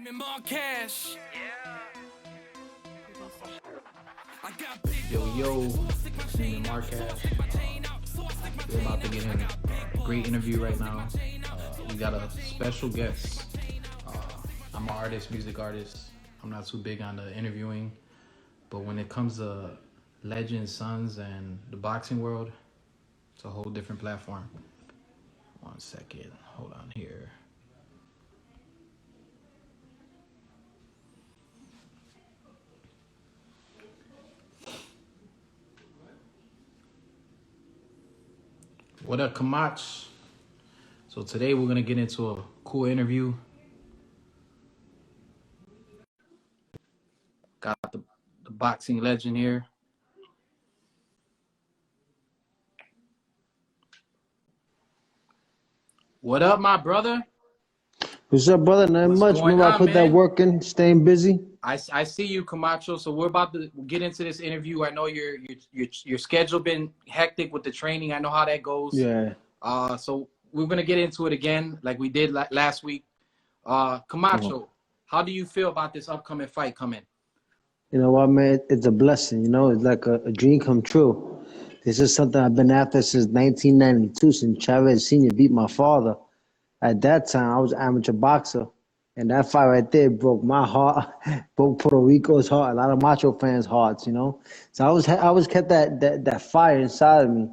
Neiman Marcash. Yo, Neiman Marcash. We're about to get him a great interview right now. We got a special guest. I'm an artist, music artist. I'm not too big on the interviewing, but when it comes to legends, sons, and the boxing world, it's a whole different platform. 1 second, hold on here. What up, Camacho? So today we're gonna get into a cool interview. Got the boxing legend here. What up, my brother? What's up, brother? Not much. Remember, I put that work in, staying busy. I see you, Camacho. So we're about to get into this interview. I know your schedule been hectic with the training. I know how that goes. Yeah. So we're gonna get into it again, like we did last week. Camacho, how do you feel about this upcoming fight coming? You know what, man? It's a blessing. You know, it's like a dream come true. This is something I've been after since 1992, since Chavez Sr. beat my father. At that time, I was an amateur boxer. And that fight right there broke my heart, broke Puerto Rico's heart, a lot of macho fans' hearts, you know. So I was kept that fire inside of me.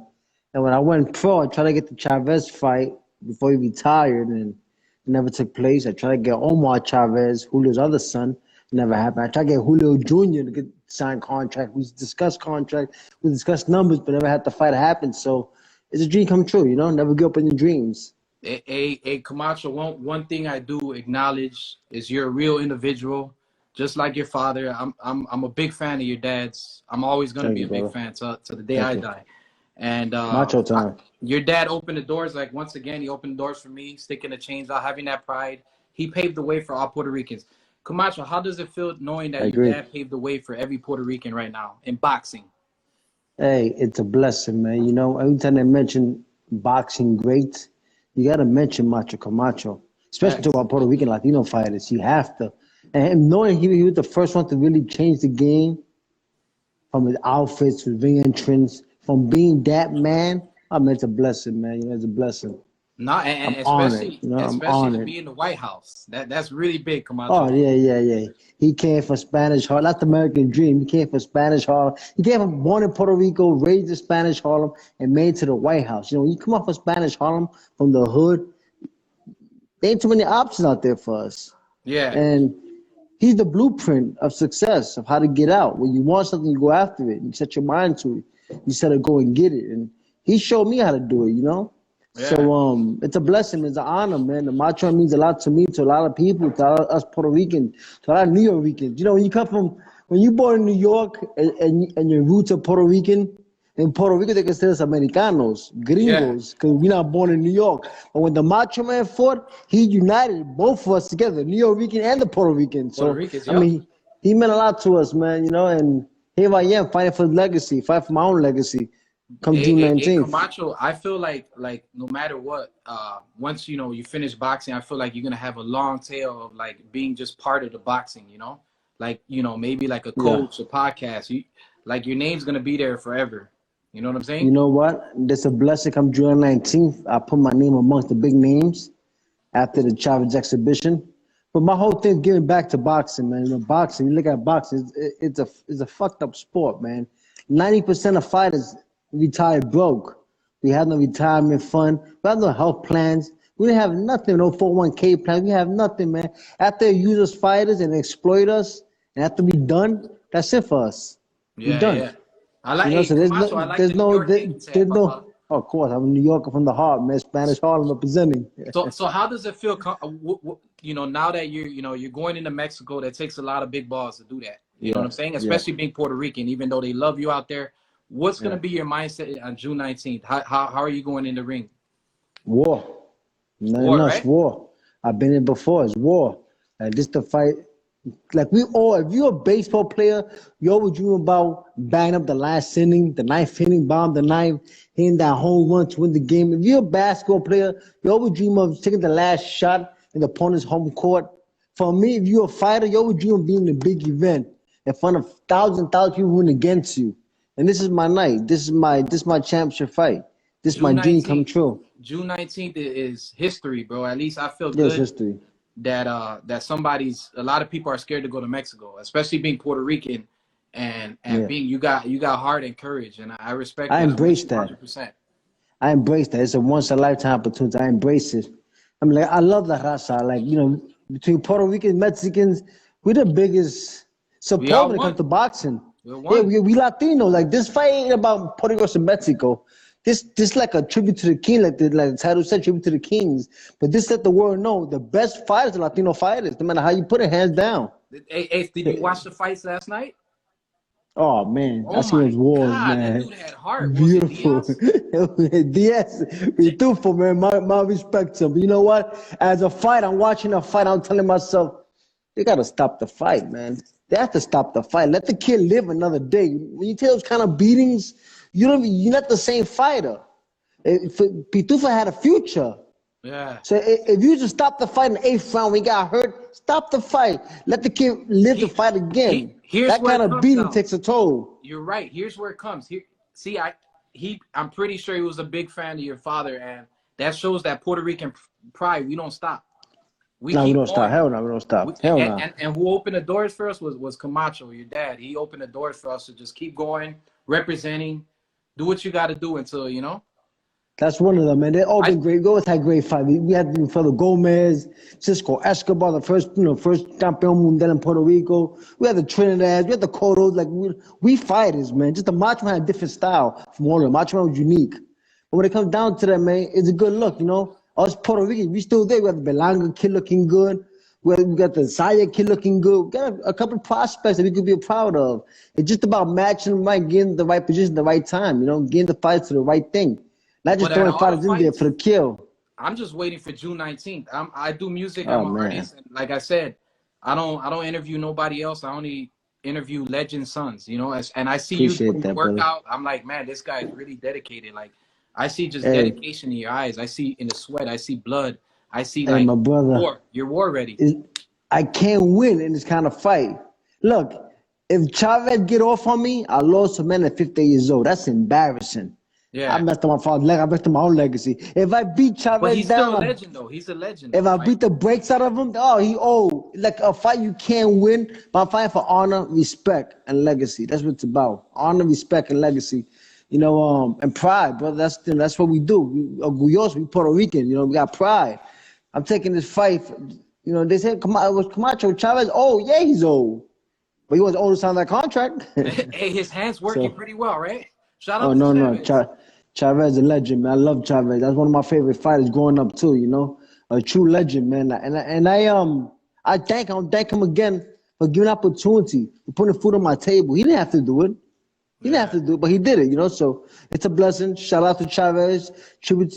And when I went pro, I tried to get the Chavez fight before he retired, and it never took place. I tried to get Omar Chavez, Julio's other son. It never happened. I tried to get Julio Jr. to get signed contract. We discussed contract, we discussed numbers, but never had the fight happen. So it's a dream come true, you know. Never give up on your dreams. Hey, Camacho, one thing I do acknowledge is you're a real individual, just like your father. I'm a big fan of your dad's. I'm always gonna be a big fan to the day I die. And Macho time. Your dad opened the doors. Like, once again, he opened the doors for me, sticking the chains out, having that pride. He paved the way for all Puerto Ricans. Camacho, how does it feel knowing that your dad paved the way for every Puerto Rican right now in boxing? Hey, it's a blessing, man. You know, every time they mention boxing greats, you got to mention Macho Camacho, especially to our Puerto Rican Latino fighters. You have to. And knowing he was the first one to really change the game from his outfits, his ring entrance, from being that man, I mean, it's a blessing, man. You know, it's a blessing. No, and especially to be in the White House. That's really big, Camacho. Oh, yeah. He came for Spanish Harlem. That's the American dream. He came for Spanish Harlem. He came from born in Puerto Rico, raised in Spanish Harlem, and made it to the White House. You know, when you come off of Spanish Harlem from the hood, there ain't too many options out there for us. Yeah. And he's the blueprint of success, of how to get out. When you want something, you go after it. You set your mind to it. You set to go and get it. And he showed me how to do it, you know? Yeah. So it's a blessing, it's an honor, man. The Macho means a lot to me, to a lot of people, to us Puerto Ricans, to a lot of New Yorkers. You know, when you're born in New York and your roots are Puerto Rican, in Puerto Rico they consider us Americanos, gringos, because we're not born in New York. But when the Macho Man fought, he united both of us together, New York and the Puerto Rican. So, I mean, he meant a lot to us, man, you know, and here I am fighting for legacy, fighting for my own legacy. Come June 19th. Camacho, I feel like no matter what, once you finish boxing, I feel like you're gonna have a long tail of like being just part of the boxing, you know, like maybe like a coach, a podcast. Like your name's gonna be there forever. You know what I'm saying? You know what? There's a blessing. Come June 19th, I put my name amongst the big names after the Chavez exhibition. But my whole thing is giving back to boxing, man. You know, boxing. You look at boxing, it's a fucked up sport, man. 90% of fighters retired broke. We have no retirement fund. We have no health plans. We didn't have nothing, no 401k plan. We have nothing, man. After they use us fighters and exploit us, and after we done, that's it for us. We're done. Yeah. I like, so there's no. Oh, of course, I'm a New Yorker from the heart, man. Spanish Harlem representing. So how does it feel? Now that you're going into Mexico, that takes a lot of big balls to do that. You know what I'm saying? Especially being Puerto Rican, even though they love you out there. What's going to be your mindset on June 19th? How are you going in the ring? War. Right? War. I've been in before. It's war. And just to fight. Like if you're a baseball player, you always dream about banging up the last inning, the ninth inning, bomb the ninth, hitting that home run to win the game. If you're a basketball player, you always dream of taking the last shot in the opponent's home court For me, if you're a fighter, you always dream of being in a big event in front of thousands people rooting against you. And this is my night. This is my championship fight. This is my June dream come 19th. true. June 19th is history, bro. At least I feel Yes, good history. that a lot of people are scared to go to Mexico, especially being Puerto Rican and Yeah. being you got heart and courage, and I respect I that embrace that. 100%. I embrace that. It's a once in a lifetime opportunity. I embrace it. I mean, like, I love the raza. Like, between Puerto Ricans, Mexicans, we're the biggest We support all when it comes won. to boxing. We Yeah, won. we Latino. Like, this fight ain't about Puerto Rico and Mexico. This like a tribute to the king, like the title said, tribute to the kings. But this let the world know the best fighters are Latino fighters, no matter how you put it, hands down. Hey, did you watch the fights last night? Oh man, Oh I seen my those wars, God, that man. dude had heart. Was it Beautiful. Diaz? Diaz, beautiful, man. My respect to him. But you know what? As a fight, I'm watching a fight. I'm telling myself, they gotta stop the fight, man. They have to stop the fight. Let the kid live another day. When you take those kind of beatings, you're not the same fighter. If Pitufa had a future. Yeah. So if you just stop the fight in the 8th round when he got hurt, stop the fight. Let the kid live the fight again. Here's That where kind it of comes beating down. takes a toll. You're right. Here's where it comes. See, I'm pretty sure he was a big fan of your father, and that shows that Puerto Rican pride. We don't stop. We No, we keep don't stop. going. Hell no, we don't stop. Hell no. And who opened the doors for us was Camacho, your dad. He opened the doors for us to just keep going, representing, do what you got to do until, That's one of them, man. They all been great. We always had great fight. We had Fellow Gomez, Cisco Escobar, the first campeón mundial in Puerto Rico. We had the Trinidad, we had the Cotos. Like we fighters, man. Just the Macho Man had a different style from all of them. Macho Man was unique. But when it comes down to that, man, it's a good look, Us Puerto Ricans, we still there. We got the Belanga kid looking good. We got the Zaya kid looking good. We got a couple of prospects that we could be proud of. It's just about matching them right, getting the right position, the right time, getting the fights to the right thing. Not just but at throwing all the fighters in there fights, for the kill. I'm just waiting for June 19th. I do music. Oh I'm an man, artist. And like I said, I don't interview nobody else. I only interview legend sons, and I see you appreciate doing the that, brother. workout. I'm like, man, this guy is really dedicated. Like, I see just Hey, dedication in your eyes. I see in the sweat. I see blood. I see hey, like my brother, war. You're war ready. I can't win in this kind of fight. Look, if Chavez get off on me, I lost a man at 50 years old. That's embarrassing. I Yeah. messed up my father's leg. I messed up my own legacy. If I beat But Chavez he's still a down, legend, though. He's a legend, if though, I right? beat the brakes out of him, he old. Like a fight you can't win, but I'm fighting for honor, respect, and legacy. That's what it's about. Honor, respect, and legacy. And pride, brother. That's what we do. We orgullosos, we Puerto Rican. We got pride. I'm taking this fight. They said was Camacho Chavez. Oh yeah, he's old, but he wasn't old to sign that contract. Hey, his hands working So, pretty well, right? Shout oh out to no, Chavez. Chavez is a legend, man. I love Chavez. That's one of my favorite fighters growing up too. A true legend, man. I thank him again for giving opportunity, for putting food on my table. He didn't have to do it. He didn't have to do it, but he did it. So it's a blessing. Shout out to Chavez. Tribute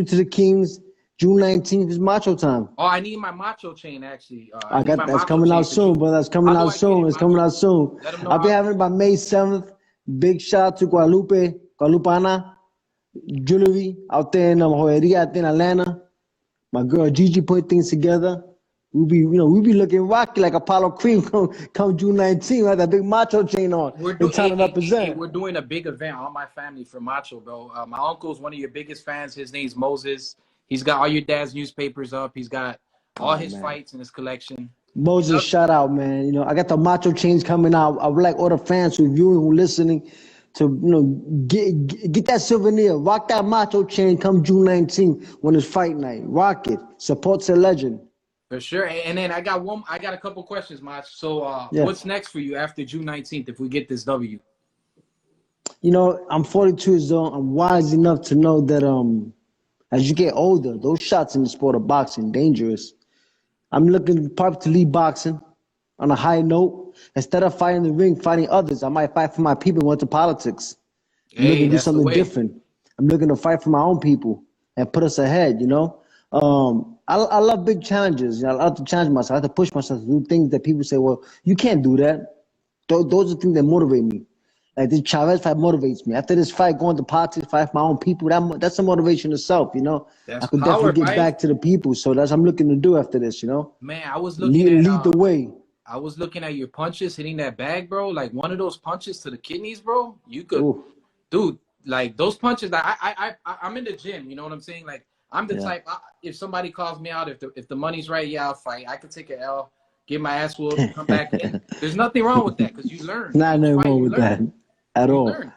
to the Kings. June 19th is Macho time. Oh, I need my macho chain, actually. I I need my got that's macho coming chain out for soon, June. brother. That's coming How do out I get soon. it, It's coming macho? out soon. Let them know I'll be how. having it by May 7th. Big shout out to Guadalupana Jewelry out there in Joyeria out there in Atlanta. My girl Gigi put things together. We'll be looking rocky like Apollo Cream come June 19th. We have that big macho chain on. It's time to represent. We're doing a big event. All my family for Macho, bro. My uncle's one of your biggest fans. His name's Moses. He's got all your dad's newspapers up. He's got all his fights in his collection. Moses, shout out, man. I got the macho chains coming out. I would like all the fans who viewing, who listening, to get that souvenir. Rock that macho chain come June 19th when it's fight night. Rock it. Supports a legend. For sure. And then I got a couple questions, Mach. So what's next for you after June 19th if we get this W? I'm 42 years old. I'm wise enough to know that as you get older, those shots in the sport of boxing dangerous. I'm looking probably to leave boxing on a high note. Instead of fighting the ring, fighting others, I might fight for my people and go into politics. I'm looking to do something different. I'm looking to fight for my own people and put us ahead, I love big challenges. I love to challenge myself. I have to push myself to do things that people say, well, you can't do that. Those are things that motivate me. Like this Chavez fight motivates me. After this fight, going to politics, fight for my own people, that's a motivation itself, you know. That's I could power, definitely get right? back to the people. So that's what I'm looking to do after this, you know. Man, I was looking at Lead the way. I was looking at your punches hitting that bag, bro. Like one of those punches to the kidneys, bro. You could, Ooh, dude. Like those punches. I'm in the gym. You know what I'm saying? Like I'm the yeah. type. If somebody calls me out, if the money's right, yeah, I'll fight. I could take an L, get my ass whooped, come back in. There's nothing wrong with that because you learn. Not nothing wrong with that at all. Learn.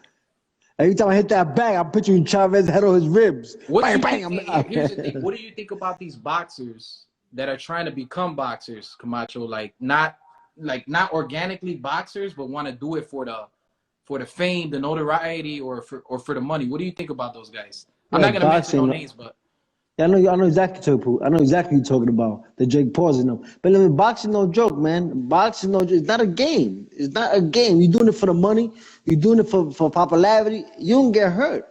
Every time I hit that bag, I put you in Chavez's head on his ribs. Bang, bang. Here's the thing. What do you think about these boxers that are trying to become boxers, Camacho? Like not organically boxers, but want to do it for the fame, the notoriety, or for the money. What do you think about those guys? I'm not gonna mention no names, but yeah, I know exactly what you're talking about. The Jake Pauls and them. But look, boxing no joke, man. Boxing no joke. It's not a game. It's not a game. You're doing it for the money. You're doing it for popularity. You don't get hurt.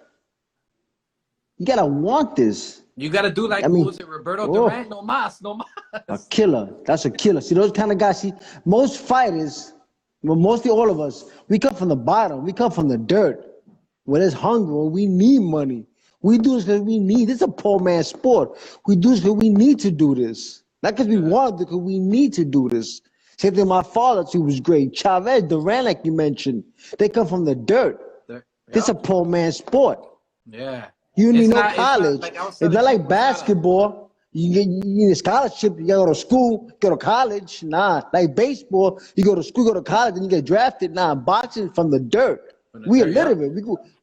You gotta want this. you gotta do like what was it, Roberto Duran? No mas. A killer. That's a killer. See, those kind of guys. See, most fighters, well, mostly all of us, we come from the bottom. We come from the dirt. Where there's hunger, where we need money. We do this because we need. This is a poor man's sport. We do this because we need to do this. Not because we want to, because we need to do this. Same thing with my father, too, was great. Chavez, Duran, like you mentioned. They come from the dirt. This is a poor man's sport. Yeah. You need no college. It's not like basketball. You need a scholarship. You gotta go to school, go to college. Nah, like baseball, you go to school, go to college, and you get drafted. Nah, boxing from the dirt. We illiterate.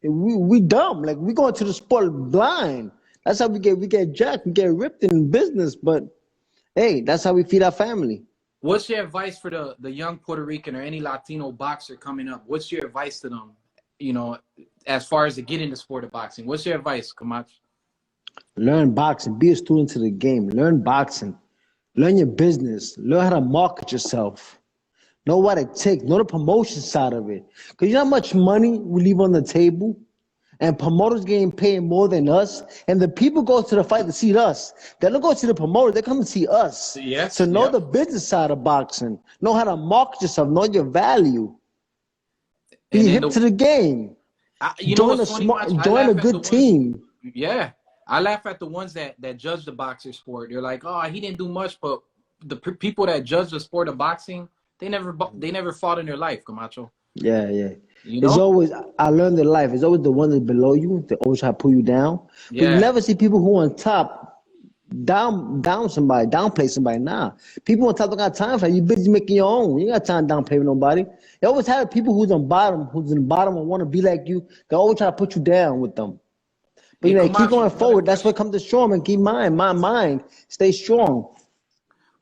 We dumb. Like we go into the sport blind. That's how we get jacked. We get ripped in business. But hey, that's how we feed our family. What's your advice for the young Puerto Rican or any Latino boxer coming up? What's your advice to them? You know, as far as to get into the sport of boxing, what's your advice, Camacho? Learn boxing. Be a student to the game. Learn boxing. Learn your business. Learn how to market yourself. Know what it takes. Know the promotion side of it. Because you know how much money we leave on the table? And promoters getting paid more than us. And the people go to the fight to see us. They don't go to the promoter. They come to see us. Yes. So know the business side of boxing. Know how to market yourself. Know your value. Be hip to the game. Join a good team. Yeah. I laugh at the ones that judge the boxer sport. They're like, oh, he didn't do much. But the people that judge the sport of boxing, they never fought in their life, Camacho. Yeah. You know? It's always, I learned in life, it's always the one that's below you. They always try to pull you down. But you never see people who on top downplay somebody. Nah. People on top don't got time for that. You busy making your own. You ain't got time to downplay with nobody. They always have people who's in the bottom and want to be like you. They always try to put you down with them. But you know, keep going forward. That's what comes to strong, and keep my mind. Stay strong.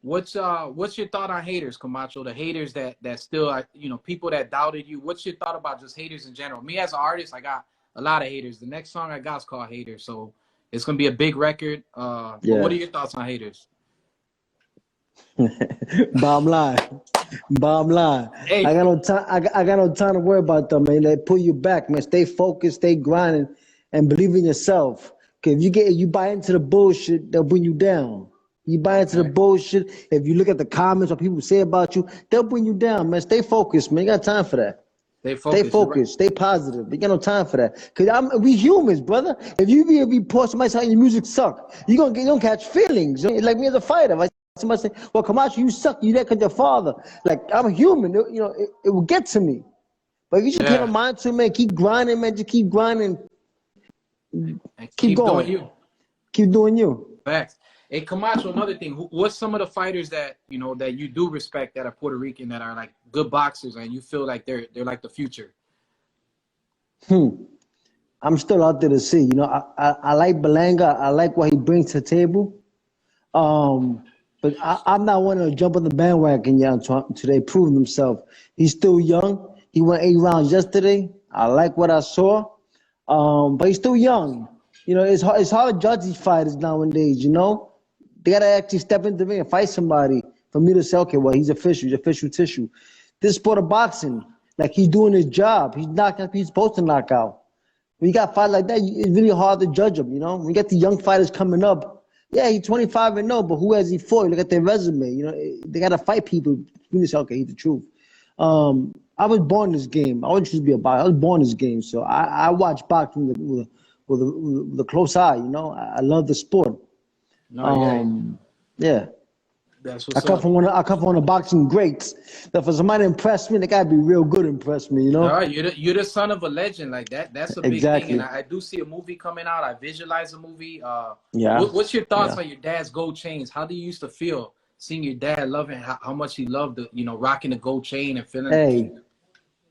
What's your thought on haters, Camacho? The haters that still, people that doubted you. What's your thought about just haters in general? Me as an artist, I got a lot of haters. The next song I got is called Haters, so it's gonna be a big record. What are your thoughts on haters? Bottom line. Hey. I got no time to worry about them, man. They pull you back, man. Stay focused, stay grinding, and believe in yourself. Cause if you buy into the bullshit, they'll bring you down. You buy into the bullshit. If you look at the comments, what people say about you, they'll bring you down, man. Stay focused, man. You got time for that. Stay focused. Right. Stay positive. You got no time for that. Cause we humans, brother. If you be poor, somebody saying your music suck, you don't catch feelings. Like me as a fighter. If somebody say, well, Camacho, you suck. You there because your father. Like I'm a human. It will get to me. But if you just pay no mind to it, man, keep grinding, man. Just keep grinding. Keep going. Keep doing you. Facts. Hey, Camacho, another thing. What's some of the fighters that you do respect that are Puerto Rican that are like good boxers and you feel like they're like the future? I'm still out there to see. I like Belanga. I like what he brings to the table. But I'm not one to jump on the bandwagon yet until they prove himself. He's still young. He won 8 rounds yesterday. I like what I saw. But he's still young. It's hard to judge these fighters nowadays, They got to actually step into the ring and fight somebody for me to say, okay, well, he's official tissue. This sport of boxing, like he's doing his job. He's knocking out, he's supposed to knock out. When you got a fight like that, it's really hard to judge him, When you get the young fighters coming up, yeah, he's 25-0, but who has he fought? Look at their resume, They got to fight people. You say, okay, he's the truth. I was born in this game. I wasn't choose to be a boxer. I was born in this game, so I watch boxing with a close eye. You know, I love the sport. No, yeah, Yeah. that's I what's come up. from one of the boxing greats. That for somebody to impress me, they gotta be real good to impress me, you All know? right, you're the son of a legend like that. That's a big thing, and Exactly. I do see a movie coming out. I visualize a movie. Yeah. What's your thoughts Yeah. on your dad's gold chains? How do you used to feel seeing your dad loving how much he loved the rocking the gold chain and feeling? Hey,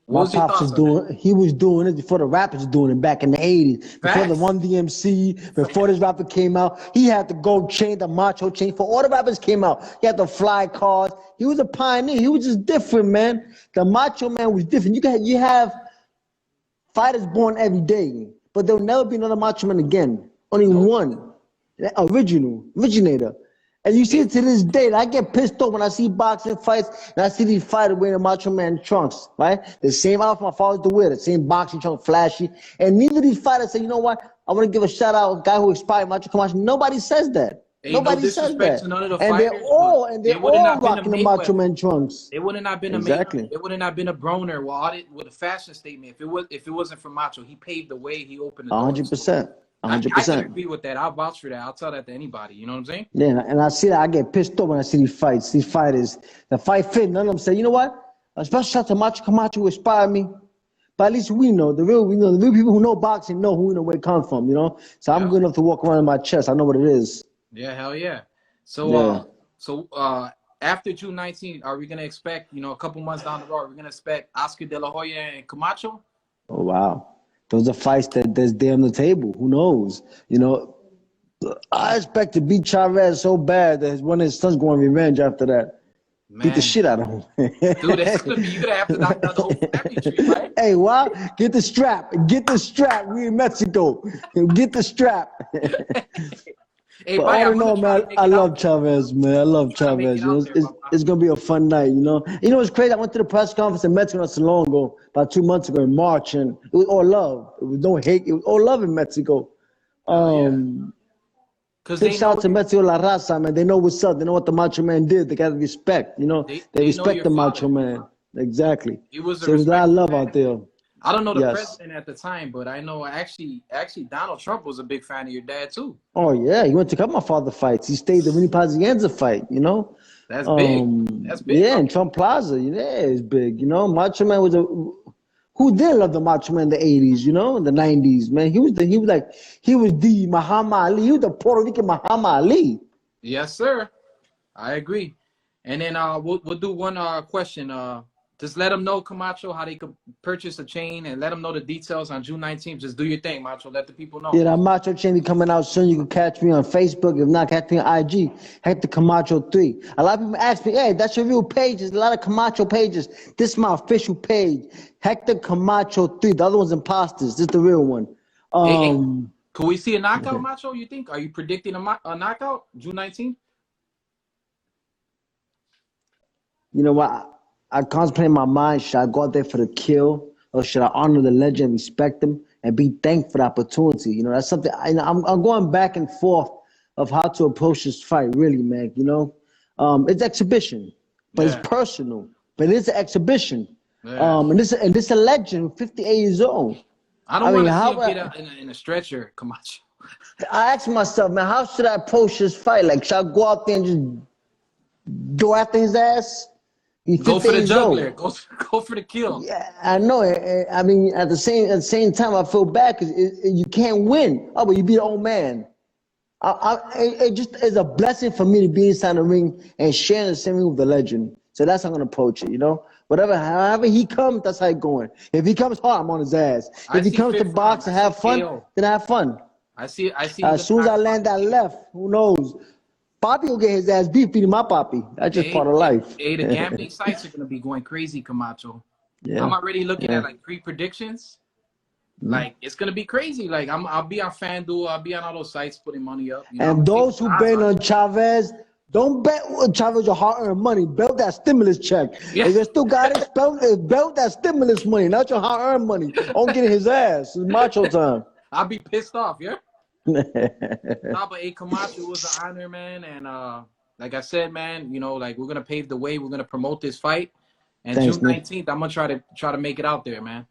What my was your pops thoughts was on that? doing he was doing it before the rappers was doing it back in the 80s. Before the Facts. Run DMC, before this rapper came out, he had the gold chain, the macho chain. For all the rappers came out, he had the fly cars. He was a pioneer. He was just different, man. The macho man was different. You have fighters born every day, but there'll never be another Macho Man again. Only Nope. one, originator. And you see it to this day. I get pissed off when I see boxing fights and I see these fighters wearing the Macho Man trunks, right? The same outfit my father used to wear, the same boxing trunk, flashy. And neither of these fighters say, you know what? I want to give a shout out to a guy who inspired Macho Camacho. Nobody says that. Ain't no Nobody says disrespect that. to none of the And they're fighters, but all they would have not been a rocking the Macho Mayweather. Man trunks. They would have not been a Mayweather. Exactly. They would have not been a Broner. Well, with a fashion statement. If it wasn't for Macho, he paved the way. He opened the door. So 100%. I can 100%. agree with that. I'll vouch for that. I'll tell that to anybody. You know what I'm saying? Yeah, and I see that. I get pissed off when I see these fights. These fighters, the fight fit. None of them say, you know what? A special shout to Macho Camacho who inspired me. But at least we know the real people who know boxing know who where it comes from. You know, so I'm Yeah. good enough to walk around in my chest. I know what it is. Yeah. Hell yeah. Yeah. So after June 19th, are we gonna expect a couple months down the road? Are we gonna expect Oscar De La Hoya and Camacho? Oh wow, those are fights that's there on the table. Who knows? You know, I expect to beat Chavez so bad that one of his sons going revenge after that. Beat the Man, shit out of him. dude, that's gonna be you're gonna have to knock down the whole family tree, right? Hey, what? Get the strap. Get the strap. We in Mexico. Get the strap. Hey, But bye. all I'm in gonna all, try to man, make I it out love there, bro. Chavez, man. I love Trying to make it Chavez. You know, out there, bro. it's gonna be a fun night. You know, it's crazy. I went to the press conference in Mexico not so long ago, about 2 months ago in March, and it was all love. It was no hate. It was all love in Mexico. Hell yeah. Because Big they shout know out to Mexico La Raza, man. They know what's up. They know what the Macho Man did. They got to respect. You know, they they know respect your the father. Macho Man. Exactly. He was a So it was a lot of respected love man. out there. I don't know the Yes. president at the time, but I know actually Donald Trump was a big fan of your dad too. Oh yeah, he went to a couple of my father fights. He stayed the Winnie Pazienza fight. You know. That's big. That's big, Yeah, bro. in Trump Plaza, yeah, it's big. You know, Macho Man was who didn't love the Macho Man in the 80s, you know, in the 90s, man. He was the Muhammad Ali. He was the Puerto Rican Muhammad Ali. Yes, sir. I agree. And then we'll do one question. Just let them know, Camacho, how they could purchase a chain, and let them know the details on June 19th. Just do your thing, Macho. Let the people know. Yeah, that Macho chain be coming out soon. You can catch me on Facebook. If not, catch me on IG. Hector Camacho 3. A lot of people ask me, hey, that's your real page. There's a lot of Camacho pages. This is my official page. Hector Camacho 3. The other one's imposters. This is the real one. Hey, could we see a knockout, Macho, you think? Are you predicting a knockout June 19th? You know what? I contemplate in my mind, should I go out there for the kill, or should I honor the legend, respect him, and be thankful for the opportunity? You know, that's something I'm going back and forth of how to approach this fight, really, man. You know, it's exhibition, but Yeah. it's personal. But it is an exhibition. Yeah. And this a legend, 58 years old. I don't want to see how him get out in a stretcher, Camacho. I asked myself, man, how should I approach this fight? Like, should I go out there and just go after his ass? He's Go 50 for the years juggler. old. Go for the kill. Yeah, I know. I mean, at the same time, I feel bad because you can't win. Oh, but you be the old man. It just is a blessing for me to be inside the ring and sharing the same ring with the legend. So that's how I'm gonna approach it. You know, however he comes, that's how it's going. If he comes hard, I'm on his ass. If he comes to box and have fun, then have fun. I see. As soon as I land that left, who knows? Poppy will get his ass beat beating my Poppy. That's just part of life. Hey, the gambling sites are gonna be going crazy, Camacho. Yeah. I'm already looking at like pre-predictions. Like it's gonna be crazy. Like I'll be on FanDuel, I'll be on all those sites putting money up. You know, and those who bet on Chavez, don't bet on Chavez your hard-earned money. Bet that stimulus check. Yeah. If you still got it, bet that stimulus money, not your hard-earned money. Don't get in his ass. It's macho time. I'll be pissed off, yeah. Nah, but hey, Camacho, it was an honor, man. And like I said, man, you know, like we're gonna pave the way. We're gonna promote this fight. And Thanks, June man. 19th, I'm gonna try to make it out there, man.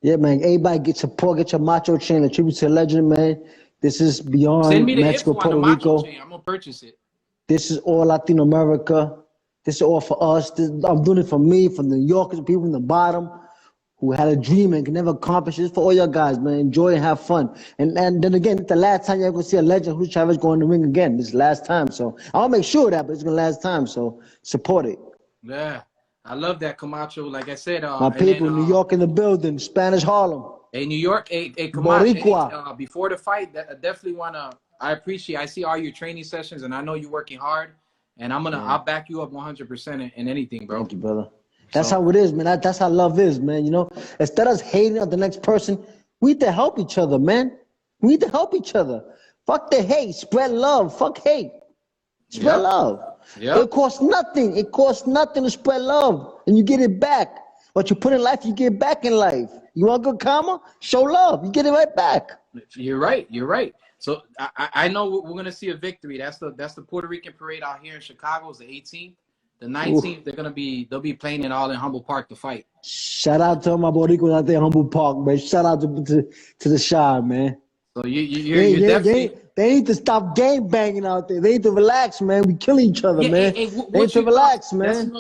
Yeah, man. Everybody get support. Get your macho chain. A tribute to a legend, man. This is Send beyond me the Mexico, info on the Puerto macho Rico. chain. I'm gonna purchase it. This is all Latino America. This is all for us. I'm doing it for me, for New Yorkers, people in the bottom who had a dream and can never accomplish it. It's for all your guys, man. Enjoy and have fun. And then again, it's the last time you're going to see a legend, Julio Chavez, go in the ring again. This is the last time. So I'll make sure of that, but it's going to last time. So support it. Yeah, I love that, Camacho. Like I said, My people, New York in the building, Spanish Harlem. Hey, New York, hey, Camacho. Boricua. Before the fight, I definitely wanna. I see all your training sessions, and I know you're working hard. And I'll back you up 100% in anything, bro. Thank you, brother. That's how it is, man. That's how love is, man. You know, instead of us hating on the next person, we need to help each other, man. We need to help each other. Fuck the hate. Spread love. Fuck hate. Spread love. Yep. It costs nothing. It costs nothing to spread love. And you get it back. What you put in life, you get back in life. You want good karma? Show love. You get it right back. You're right. You're right. So I know we're gonna see a victory. That's the Puerto Rican parade out here in Chicago. It's the 18th. The 19th, they'll be playing it all in Humboldt Park to fight. Shout out to my Boricuas out there in Humboldt Park, man. Shout out to the Shy, man. So you're definitely. They need to stop gang banging out there. They need to relax, man. We kill each other, man. They need to relax, man.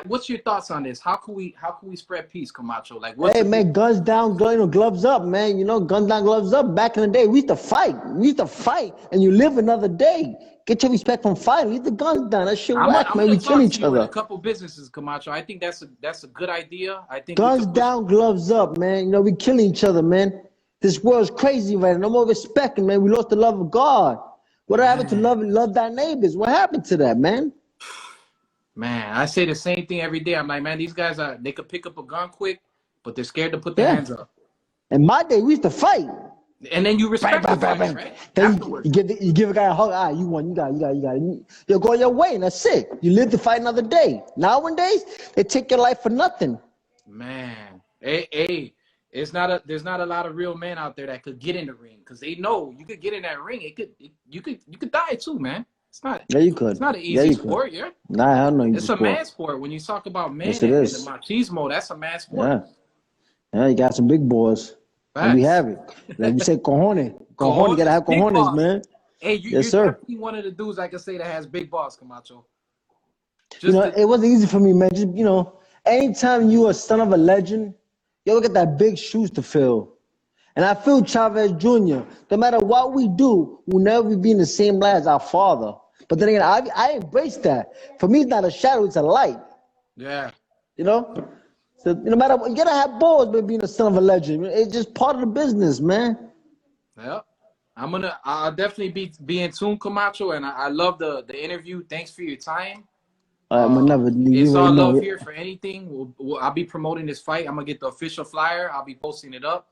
What's your thoughts on this? How can we spread peace, Camacho? Like, man, guns down, gloves up, man. You know, guns down, gloves up. Back in the day, we used to fight. And you live another day. Get your respect from fighting. Leave the guns down. That shit whack, man. We kill each other. A couple businesses, Camacho. I think that's a good idea. I think guns down, gloves up, man. You know, we killing each other, man. This world's crazy right now. No more respect, man. We lost the love of God. What happened to love thy neighbors? What happened to that, man? Man, I say the same thing every day. I'm like, man, these guys they could pick up a gun quick, but they're scared to put their hands up. In my day, we used to fight. And then you respect the fight, right? Then you give a guy a hug. You won. You got it. You'll go your way, and that's it. You live to fight another day. Nowadays, they take your life for nothing. Man, hey. There's not a lot of real men out there that could get in the ring because they know you could get in that ring. You could die too, man. It's not. Yeah, you could. It's not an easy sport, yeah. Nah, I don't know. It's a man sport. When you talk about men and the machismo, that's a man sport. Yeah, you got some big boys. And we have it. Like we said, cojones. You gotta have cojones, man. Hey, you're definitely one of the dudes I can say that has big balls, Camacho. It wasn't easy for me, man. Just anytime you a son of a legend, you ever get that big shoes to fill. And I feel Chavez Jr., no matter what we do, we'll never be in the same light as our father. But then again, I embrace that. For me, it's not a shadow, it's a light. Yeah. You know? So no matter what, you gotta have balls, but being a son of a legend. It's just part of the business, man. Yeah. I'll definitely be in tune, Camacho, and I love the interview. Thanks for your time. It's all love here for anything. I'll be promoting this fight. I'm gonna get the official flyer. I'll be posting it up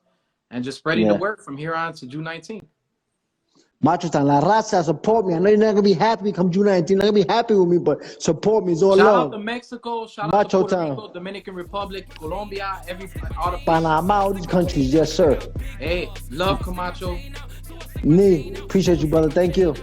and just spreading the word from here on to June 19th. Macho time, la raza, support me. I know you're not gonna be happy come June 19th. You're not gonna be happy with me, but support me. It's all love. Shout out to Mexico. Shout out to Puerto Rico, Dominican Republic, Colombia, all the Panama, all these countries. Yes, sir. Hey, love Camacho. Me, appreciate you, brother. Thank you.